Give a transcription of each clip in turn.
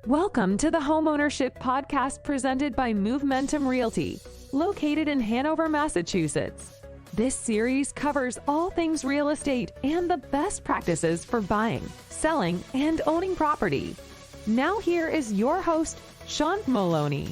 Welcome to the Homeownership podcast presented by Movementum Realty, located in Hanover, Massachusetts. This series covers all things real estate and the best practices for buying, selling, and owning property. Now here is your host, Sean Maloney.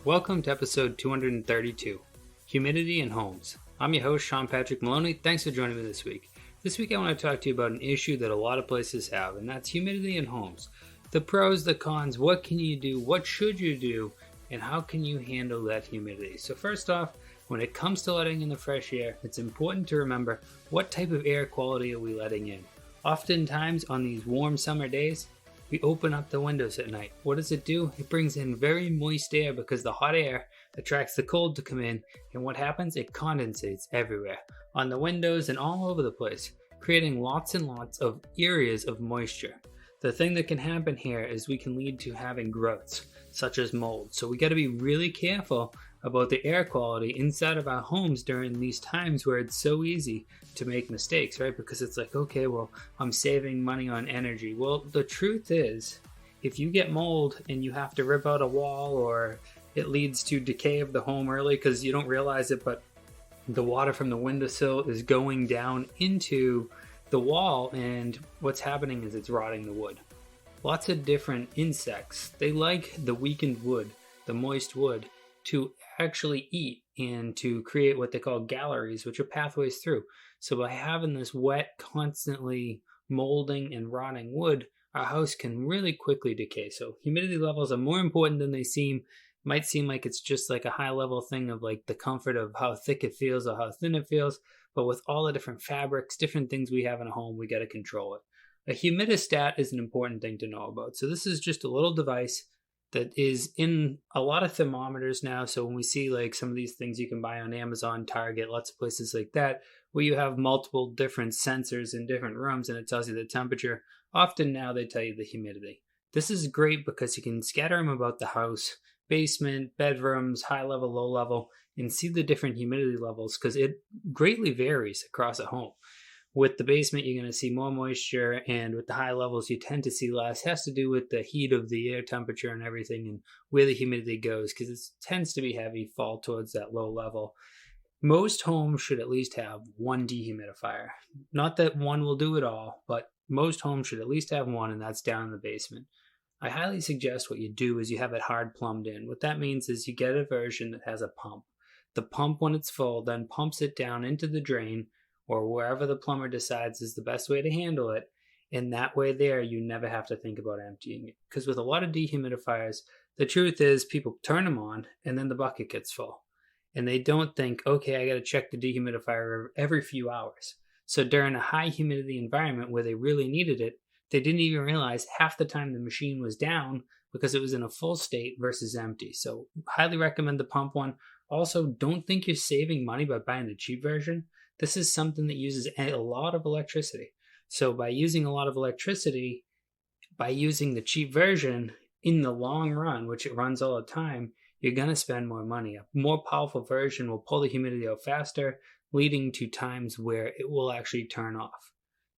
Welcome to episode 232, Humidity in Homes. I'm your host, Sean Patrick Maloney. Thanks for joining me this week. This week I want to talk to you about an issue that a lot of places have, and that's humidity in homes. The pros, the cons, what can you do, what should you do, and how can you handle that humidity? So first off, when it comes to letting in the fresh air, it's important to remember what type of air quality are we letting in. Oftentimes on these warm summer days, we open up the windows at night. What does it do? It brings in very moist air because the hot air attracts the cold to come in, and what happens? It condensates everywhere, on the windows and all over the place, creating lots and lots of areas of moisture. The thing that can happen here is we can lead to having growths, such as mold. So we got to be really careful about the air quality inside of our homes during these times where it's so easy to make mistakes, right? Because it's like, okay, well, I'm saving money on energy. Well, the truth is, if you get mold and you have to rip out a wall, or it leads to decay of the home early because you don't realize it, but the water from the windowsill is going down into the wall, and what's happening is it's rotting the wood. Lots of different insects, they like the weakened wood, the moist wood, to actually eat and to create what they call galleries, which are pathways through. So by having this wet, constantly molding and rotting wood, our house can really quickly decay. So humidity levels are more important than they seem. Might seem like it's just like a high level thing of like the comfort of how thick it feels or how thin it feels, but with all the different fabrics, different things we have in a home, we got to control it. A humidistat is an important thing to know about. So this is just a little device that is in a lot of thermometers now. So when we see like some of these things you can buy on Amazon, Target, lots of places like that, where you have multiple different sensors in different rooms and it tells you the temperature, often now they tell you the humidity. This is great because you can scatter them about the house, basement, bedrooms, high level, low level, and see the different humidity levels because it greatly varies across a home. With the basement, you're going to see more moisture, and with the high levels, you tend to see less. It has to do with the heat of the air temperature and everything and where the humidity goes, because it tends to be heavy, fall towards that low level. Most homes should at least have one dehumidifier. Not that one will do it all, but most homes should at least have one, and that's down in the basement. I highly suggest what you do is you have it hard plumbed in. What that means is you get a version that has a pump. The pump, when it's full, then pumps it down into the drain or wherever the plumber decides is the best way to handle it. And that way there, you never have to think about emptying it. Because with a lot of dehumidifiers, the truth is people turn them on and then the bucket gets full. And they don't think, okay, I got to check the dehumidifier every few hours. So during a high humidity environment where they really needed it, they didn't even realize half the time the machine was down because it was in a full state versus empty. So highly recommend the pump one. Also, don't think you're saving money by buying the cheap version. This is something that uses a lot of electricity. So by using a lot of electricity, by using the cheap version in the long run, which it runs all the time, you're going to spend more money. A more powerful version will pull the humidity out faster, leading to times where it will actually turn off.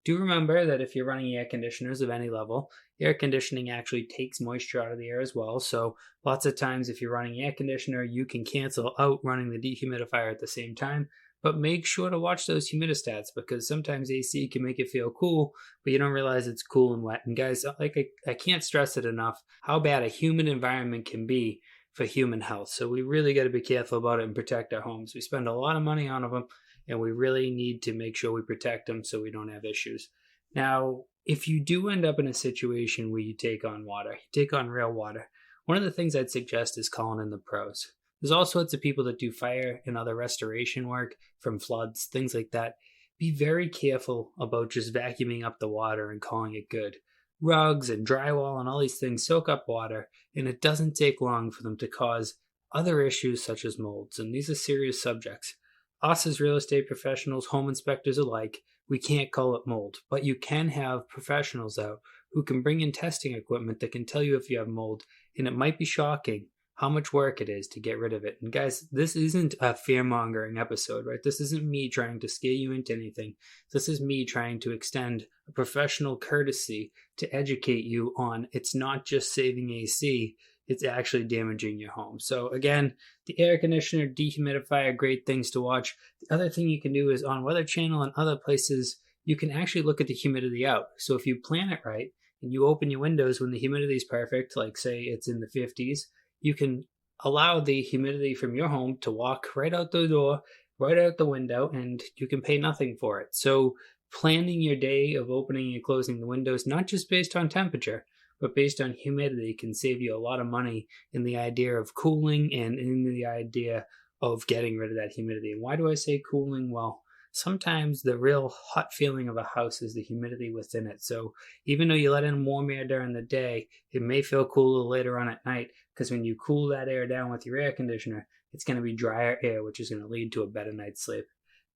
Do remember that if you're running air conditioners of any level, air conditioning actually takes moisture out of the air as well. So lots of times if you're running air conditioner, you can cancel out running the dehumidifier at the same time. But make sure to watch those humidistats because sometimes AC can make it feel cool, but you don't realize it's cool and wet. And guys, like I can't stress it enough how bad a humid environment can be for human health. So we really got to be careful about it and protect our homes. We spend a lot of money on them, and we really need to make sure we protect them so we don't have issues. Now, if you do end up in a situation where you take on water, you take on real water, one of the things I'd suggest is calling in the pros. There's all sorts of people that do fire and other restoration work from floods, things like that. Be very careful about just vacuuming up the water and calling it good. Rugs and drywall and all these things soak up water, and it doesn't take long for them to cause other issues such as molds, and these are serious subjects. Us as real estate professionals, home inspectors alike, we can't call it mold, but you can have professionals out who can bring in testing equipment that can tell you if you have mold, and it might be shocking how much work it is to get rid of it. And guys, this isn't a fear-mongering episode, right? This isn't me trying to scare you into anything. This is me trying to extend a professional courtesy to educate you on it's not just saving AC, it's actually damaging your home. So again, the air conditioner, dehumidifier, great things to watch. The other thing you can do is on Weather Channel and other places, you can actually look at the humidity out. So if you plan it right and you open your windows when the humidity is perfect, like say it's in the 50s, you can allow the humidity from your home to walk right out the door, right out the window, and you can pay nothing for it. So planning your day of opening and closing the windows, not just based on temperature, but based on humidity, can save you a lot of money in the idea of cooling and in the idea of getting rid of that humidity. And why do I say cooling? Well, sometimes the real hot feeling of a house is the humidity within it. So even though you let in warm air during the day, it may feel cooler later on at night, because when you cool that air down with your air conditioner, it's going to be drier air, which is going to lead to a better night's sleep.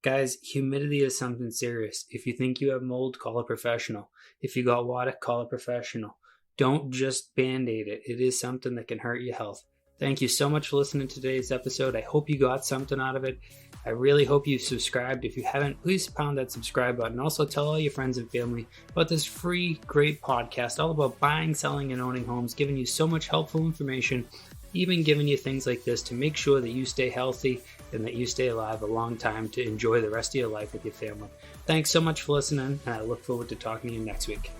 Guys, humidity is something serious. If you think you have mold, call a professional. If you got water, call a professional. Don't just band-aid it. It is something that can hurt your health. Thank you so much for listening to today's episode. I hope you got something out of it. I really hope you subscribed. If you haven't, please pound that subscribe button. Also, tell all your friends and family about this free, great podcast all about buying, selling, and owning homes, giving you so much helpful information, even giving you things like this to make sure that you stay healthy and that you stay alive a long time to enjoy the rest of your life with your family. Thanks so much for listening, and I look forward to talking to you next week.